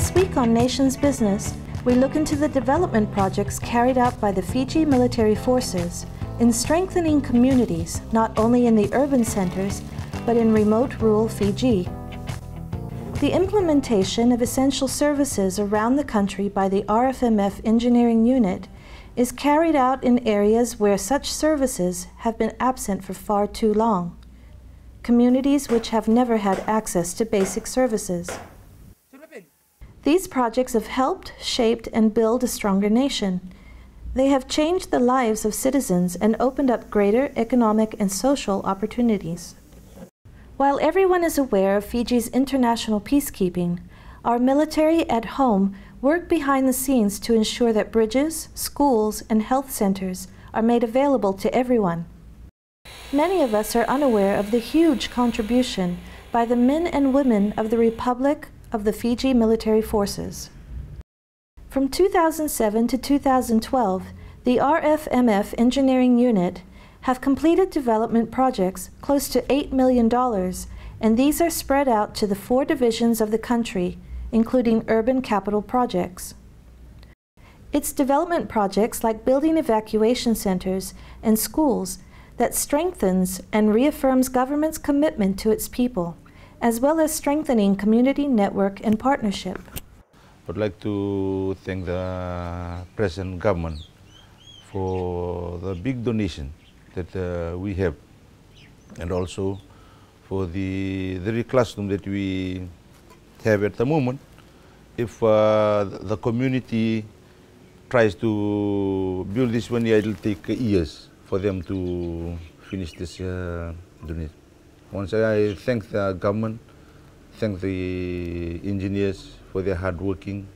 This week on Nation's Business, we look into the development projects carried out by the Fiji Military Forces in strengthening communities, not only in the urban centers, but in remote rural Fiji. The implementation of essential services around the country by the RFMF Engineering Unit is carried out in areas where such services have been absent for far too long. Communities which have never had access to basic services. These projects have helped, shaped, and build a stronger nation. They have changed the lives of citizens and opened up greater economic and social opportunities. While everyone is aware of Fiji's international peacekeeping, our military at home work behind the scenes to ensure that bridges, schools, and health centers are made available to everyone. Many of us are unaware of the huge contribution by the men and women of the Republic of the Fiji Military Forces. From 2007 to 2012, the RFMF Engineering Unit have completed development projects close to $8 million, and these are spread out to the 4 divisions of the country, including urban capital projects. It's development projects like building evacuation centers and schools that strengthens and reaffirms government's commitment to its people, as well as strengthening community network and partnership. I'd like to thank the present government for the big donation that we have, and also for the classroom that we have at the moment. If the community tries to build this one, it will take years for them to finish this donation. Once I thank the government, thank the engineers for their hard working,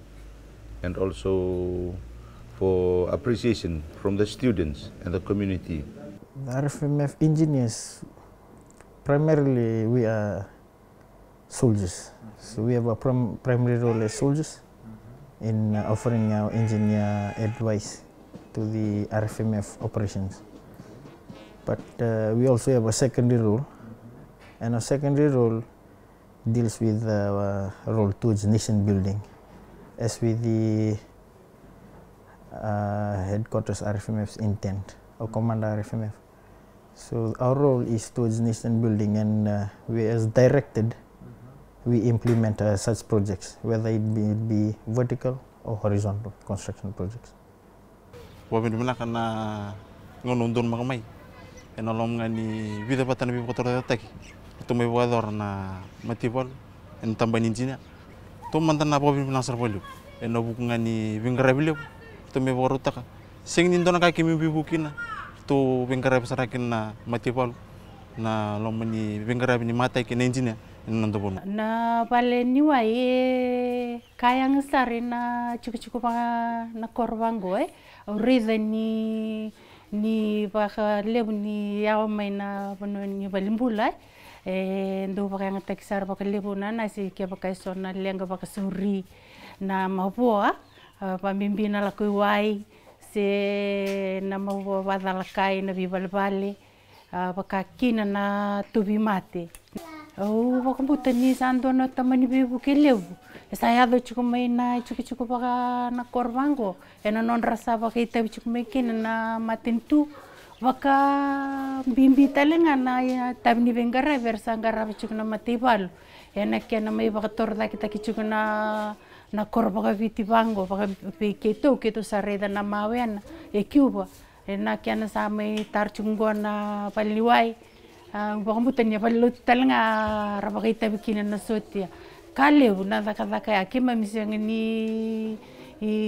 and also for appreciation from the students and the community. The RFMF engineers, primarily we are soldiers. So we have a primary role as soldiers in offering our engineer advice to the RFMF operations. But we also have a secondary role, and our secondary role deals with our role towards nation building, as with the headquarters RFMF's intent, or commander RFMF. So our role is towards nation building, and we, as directed, we implement such projects, whether it be vertical or horizontal construction projects. Tumay wador na matibol en tamban engineer to mantan na bobin nasar bolio en obukunga ni vingrabilio tumay borutaka singin dona ka kimi bibukina to vingrab sarakin na matibol na lomani vingrab ni matai kin engineer en nandobon na pale ni wae kayang sarina chuku pa na korbango uriza ni baka lebu ni yaw may na bono ni balimbulay ndo baka nga taksar baka lebu na si kaya baka so na lenga baka suri na mabuha pamimbi na lakuway se na mabuha badalakay na bibalbali baka kina na tubimate baka buta ni sando na tamani bibu kelebu saya do chukumay na chuku baka na korbango non rasa baka itabi chukumay kina na matintu baka bimbi talenga na tabi ni bengara versa ngara chukuna matibal kaya na may baka torda kita kichukuna na korbaga vitibango baka keto sa reda na mawen Cuba kaya na sa may tarchunggo na paliway baka butan niya palut talenga rabaka itabi kina na sotia kalew na daka akima misyang ni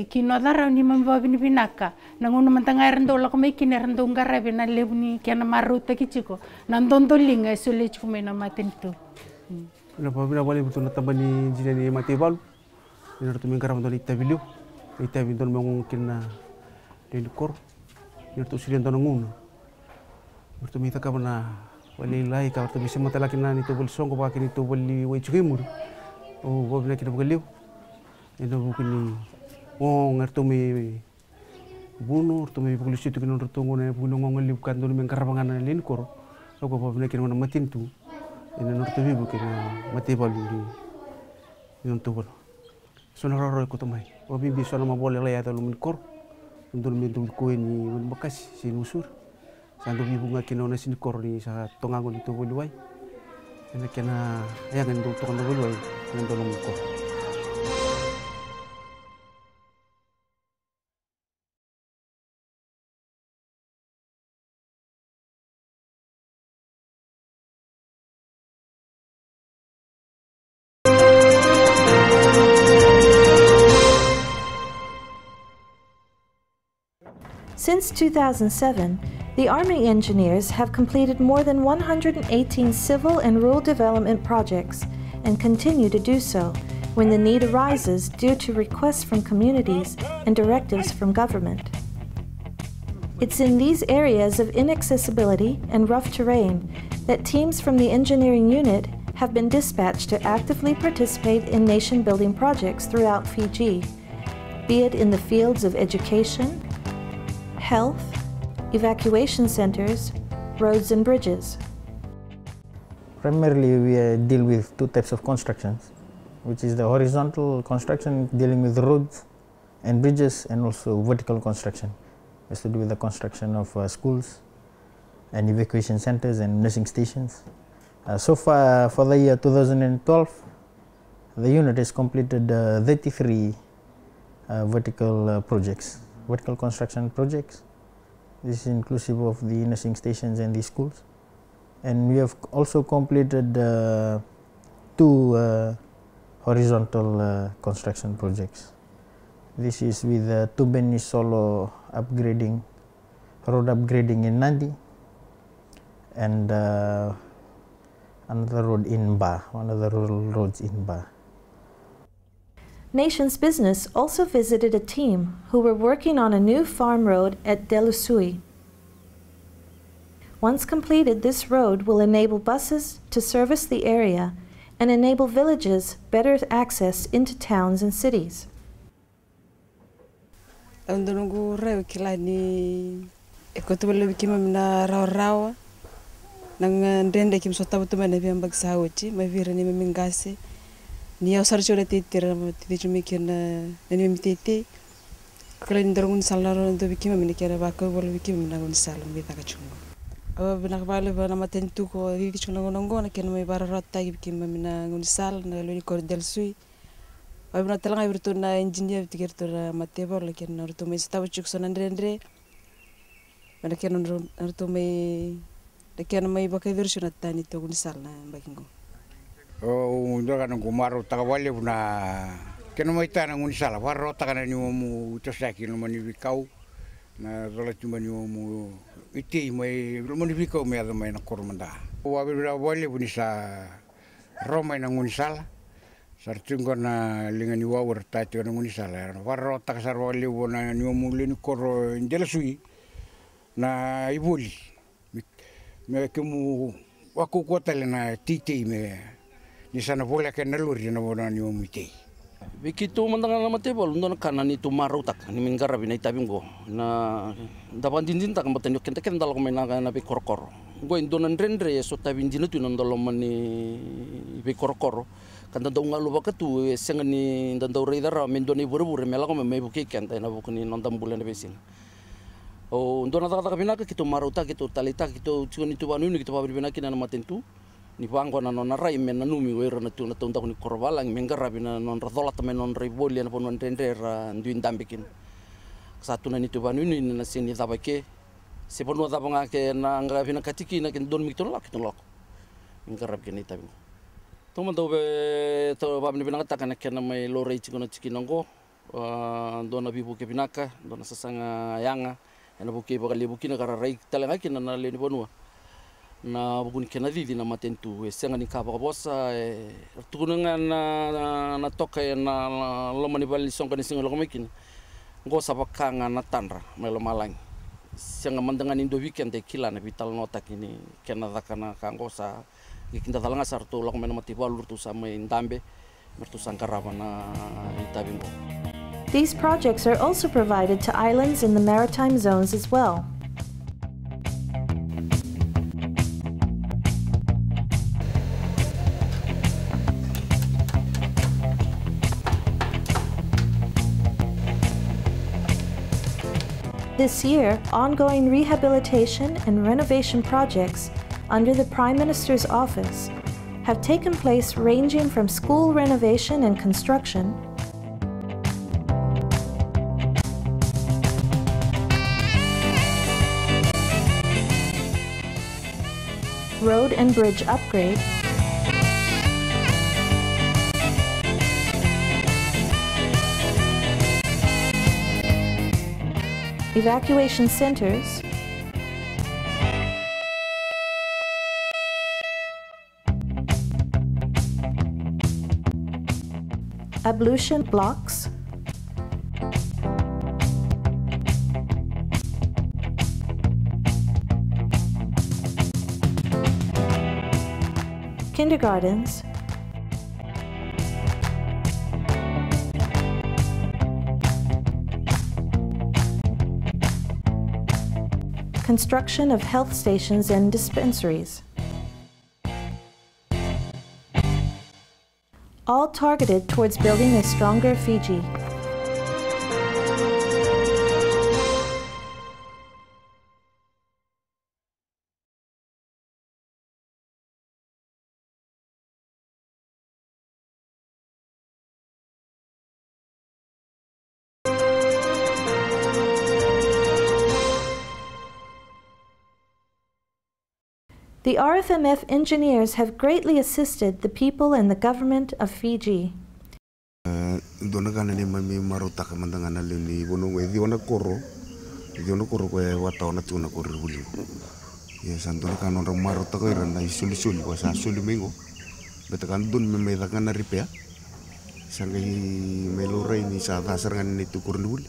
kinodara ni mambabini binaka nanguno mantanga rendo la kumay kinerendo ngarabe na lebni kya na maruta kichiko nandondolinga sule chume na matinto na pabina bali buto na tabani jina ni matibal ni ratu mengaram do itabilio itabilio mong kina den kor ni ratu silen do ngunno ratu mita ka na wali lai ka ratu bisa mata lakina ni to bol songo ba kini to boli we chukimur o bobna kina bogaliu endo bukini ngertumi bunuh tumi polisi tu kena rutunggu na bunuh ngongolip kan tu mengkarabangan na linkor aku apa benda kena matin tu ini ngertumi bukan mati balik di yang tu pun So naroroy ko tamay. O bimbi so na mabole la yata lumin kor. Undol mi dum ko ni makas sinusur. Sa ndo bibunga kino na sin kor ni sa tongango ni to bulway. Ina kena ayangan do to ndo bulway ndo lumin kor. Since 2007, the Army engineers have completed more than 118 civil and rural development projects and continue to do so when the need arises due to requests from communities and directives from government. It's in these areas of inaccessibility and rough terrain that teams from the engineering unit have been dispatched to actively participate in nation-building projects throughout Fiji, be it in the fields of education, health, evacuation centers, roads and bridges. Primarily, we deal with two types of constructions, which is the horizontal construction dealing with roads and bridges, and also vertical construction, has to do with the construction of schools and evacuation centers and nursing stations. So far, for the year 2012, the unit has completed 33 vertical projects, vertical construction projects. This is inclusive of the nursing stations and the schools. And we have also completed 2 horizontal construction projects. This is with Tubeni Solo upgrading, road upgrading in Nandi, and another road in Ba, one of the rural roads in Ba. Nations Business also visited a team who were working on a new farm road at Delusui. Once completed, this road will enable buses to service the area and enable villages better access into towns and cities. Andongo reo kilani ekotobele bikima mina rawa nang ndende kim sota butumane biambag sawati mavira ni mingase ni ausar chore titira titi chumikena ni mitete kala ndorun salaro ndo bikima mina kera bako bol bikima mina gon salon bita kachungo aba bina bale bana matentu ko titi chungo nongo na ken mai bara rotta bikima mina gon sal na loni kor del sui abna talanga virtuna engineer tigertura matebo la ken norto mai stabu chukso nandrendre mana ken norto mai de ken mai bakai versiona tani to gon sal na bakingo o ndoga ngo maro takawale una keno mai tana nguni sala warro takana ni mu tosaki no mani vikau na rola tuma ni mu iti mai mani vikau me mai na kormanda wa bira wale bunisa roma na nguni sala sartungo na linga ni wawar tati na nguni sala warro takasar wale wona ni mu leni koro ndelasui na ibuli me kemu wako kotale na titi me ni sana bola ke naluri na bona ni omite bikitu mandanga na matebol ndon kana ni tumaru tak ni mingara binai tabingo na dapan dinjin tak mbaten yok kente dal ko mena na be korkor go indon rendre so tabin dinutu ndolo mani be korkor kan do ngalu bakatu sengani ndando reidara mendoni buru mela ko me buki kente na bukuni nondam bulan besin o ndona tak binaka kitu maruta kitu talita kitu chuni tu banu ni kitu babri binaki na matentu ni bangko na non rai men numi wera na tu na tonta ni korbalang mengara bina non radola tame non rai boli na pon tender nduin dambikin satu na ni tu banu ni na sini tabake se ponu tabanga ke na nga bina katiki na ken don mikton lak ton lak mengara ken ita bin to man do be to babni bina kata kana ken mai lorei chikono chikinongo dona bibu ke binaka dona sasanga yanga ena buki bakali buki na kara rai talenga ken na le ni bonua na bukun kenadi na matentu senga ni kaba bosa tukunanga na toka na lomani bali songa ni singa lokomekin go sabakanga na tanra melo malang senga mandangan indo weekend de kila na vital nota kini kenada kana kangosa gikinda talanga sartu lokomena mati balur tu sama indambe mertu sangkarava na itabingo. These projects are also provided to islands in the maritime zones as well. This year, ongoing rehabilitation and renovation projects under the Prime Minister's office have taken place, ranging from school renovation and construction, road and bridge upgrade, evacuation centers, ablution blocks, kindergartens, construction of health stations and dispensaries, all targeted towards building a stronger Fiji. The RFMF engineers have greatly assisted the people and the government of Fiji. Dona kana ni mami marota ka mandanga le ni bono we diona korro ko wata ona tuna ko ribuli ye sandona kana ro marota ko irana isuli ko sa suli mengo beta kan dun me da kana ripea sangai melo rei ni sa dasar kan ni tu ko ribuli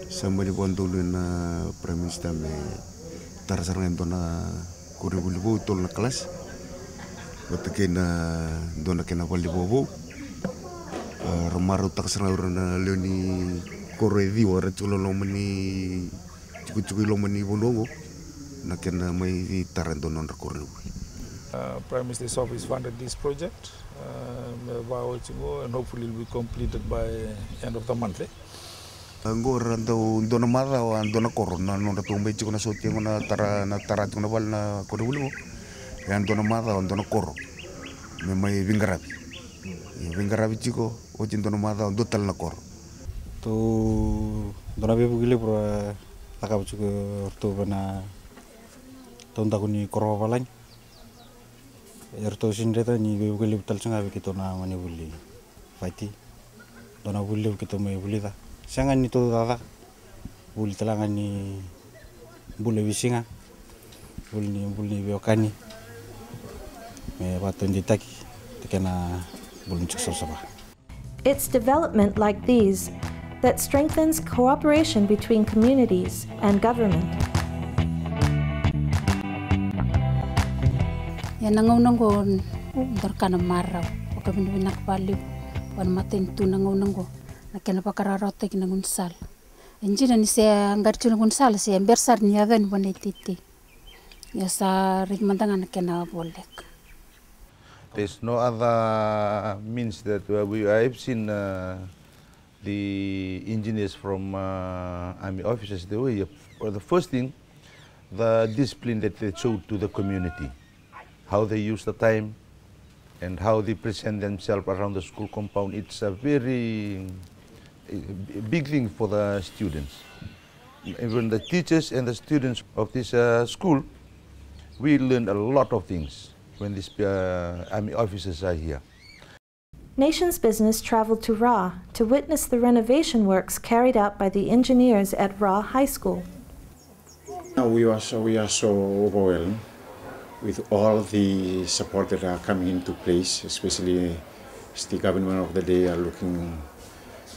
sambali bondo na prime minister me tarasar kan dona ko ribuli bo tol na kelas beta kena dona kena bali bobo Romaru tak serau na leoni koredi wara chulo lomani cukucuki lomani bondongo na kena mai tarando non rekordu. Prime Minister's office funded this project and hopefully it will be completed by end of the month. Anggo rando dona mara o dona korona non ratu mbe chiko na soti na tara tuna bal na korulu yan dona mara o dona koro me mai vingarabi. Vingarabi chiko o dona mara o dotal na koro. To dona be bugile pro takap chiko to bana tonda kuni koro balany. Erto sindeta ni be bugile tal sanga be kitona mani buli fighti. Dona buli kito me buli da. Sangan ni to dada buli talangan ni buli wisinga buli biokani me baton ditaki tekena bulun saba. It's development like these that strengthens cooperation between communities and government. Ya nangaw-nanggo darkana maraw pagkabinak baliw wan matin tu nangaw-nanggo nakena pakararote kinangunsal enjina ni se anggar chungunsal se embersar ni aven bonetiti ya sa ritmantangan nakena bolek. There's no other means that I've seen the engineers from army officers. The first thing, the discipline that they showed to the community, how they use the time, and how they present themselves around the school compound. It's a very big thing for the students. Even the teachers and the students of this school, we learn a lot of things when these army officers are here. Nation's Business traveled to Ra to witness the renovation works carried out by the engineers at Ra High School. We are so overwhelmed with all the support that are coming into place, especially as the government of the day are looking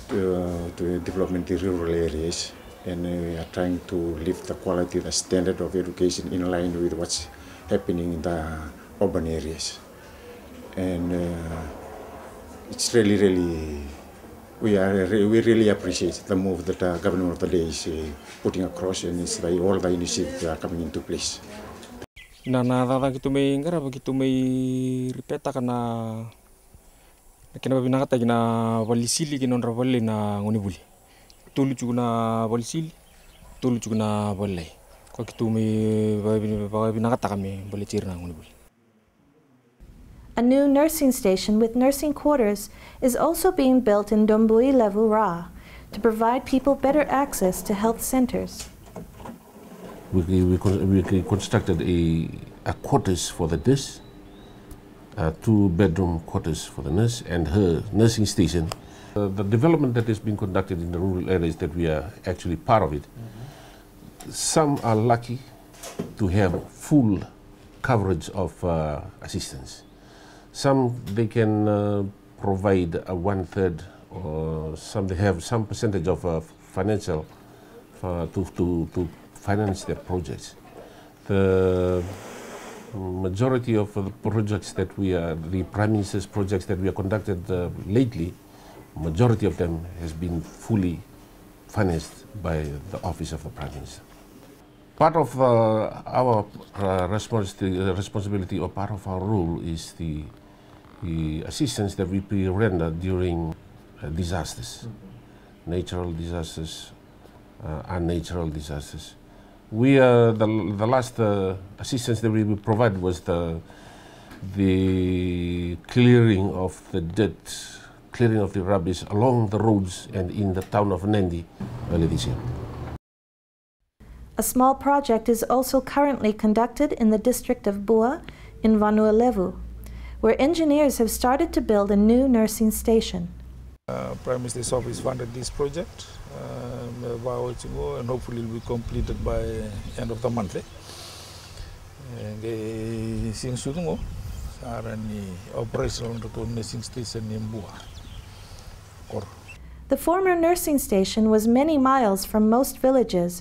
to development in rural areas, and we are trying to lift the quality, the standard of education in line with what's happening in the urban areas. And it's really, we really appreciate the move that the government of the day is putting across, and it's like all the initiatives that are coming into place. Na dada gitu may ngara begitu may ripeta kana kena binakata kina walisili kinon rawali na ngunibuli tulu chuna walisili tulu chukuna boleh. Kau kitu mi binangata kami boleh cirna nguni boleh. A new nursing station with nursing quarters is also being built in Dombui Levu Ra to provide people better access to health centers. We constructed a quarters for the nurse, 2-bedroom quarters for the nurse and her nursing station. The development that is being conducted in the rural areas that we are actually part of it, some are lucky to have full coverage of assistance. Some they can provide a 1/3, or some they have some percentage of financial to finance their projects. The majority of the projects that the Prime Minister's projects that we have conducted lately, majority of them has been fully financed by the Office of the Prime Minister. Part of our responsibility or part of our role is the assistance that we render during disasters, natural disasters, unnatural disasters. The last assistance that we provide was the clearing of the dirt, clearing of the rubbish along the roads and in the town of Nandi early this year. A small project is also currently conducted in the district of Bua in Vanua Levu, where engineers have started to build a new nursing station. Prime Minister's office funded this project and hopefully it will be completed by end of the month. The former nursing station was many miles from most villages,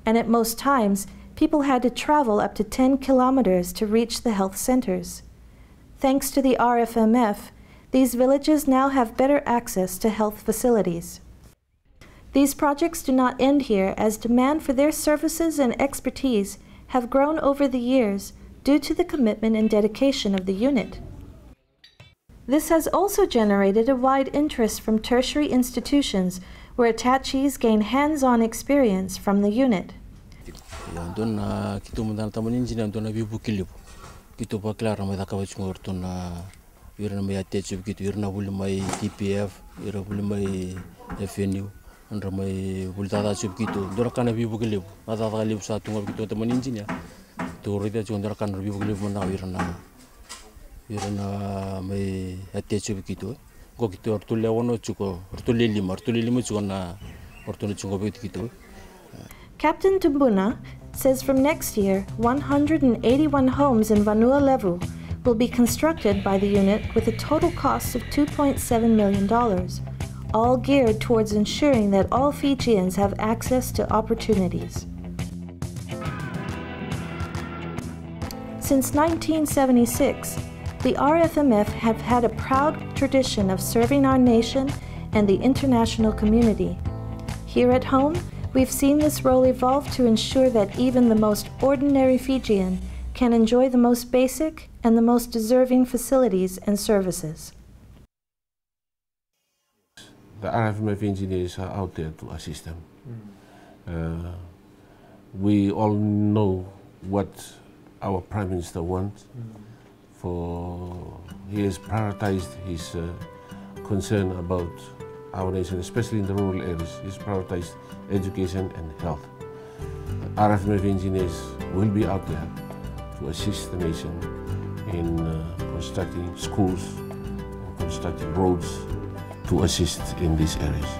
and at most times people had to travel up to 10 kilometers to reach the health centers. Thanks to the RFMF, these villages now have better access to health facilities. These projects do not end here, as demand for their services and expertise have grown over the years due to the commitment and dedication of the unit. This has also generated a wide interest from tertiary institutions where attachees gain hands-on experience from the unit. Irna mai attach begitu, irna boleh mai TPF, irna boleh mai FNU, irna mai boleh tata begitu. Dora kan lebih begitu, tata kali satu ngap begitu teman engineer. Tu rida cuma dora kan lebih begitu mana irna mai attach begitu. Kau gitu ortu lewono cuko, ortu lima cuko na ortu cuko begitu. Captain Tumbuna says from next year, 181 homes in Vanua Levu will be constructed by the unit with a total cost of $2.7 million, all geared towards ensuring that all Fijians have access to opportunities. Since 1976, the RFMF have had a proud tradition of serving our nation and the international community. Here at home, we've seen this role evolve to ensure that even the most ordinary Fijian can enjoy the most basic and the most deserving facilities and services. The RFMF engineers are out there to assist them. We all know what our Prime Minister wants. He has prioritized his concern about our nation, especially in the rural areas. He's prioritized education and health. RFMF engineers will be out there to assist the nation in constructing schools, constructing roads, to assist in these areas.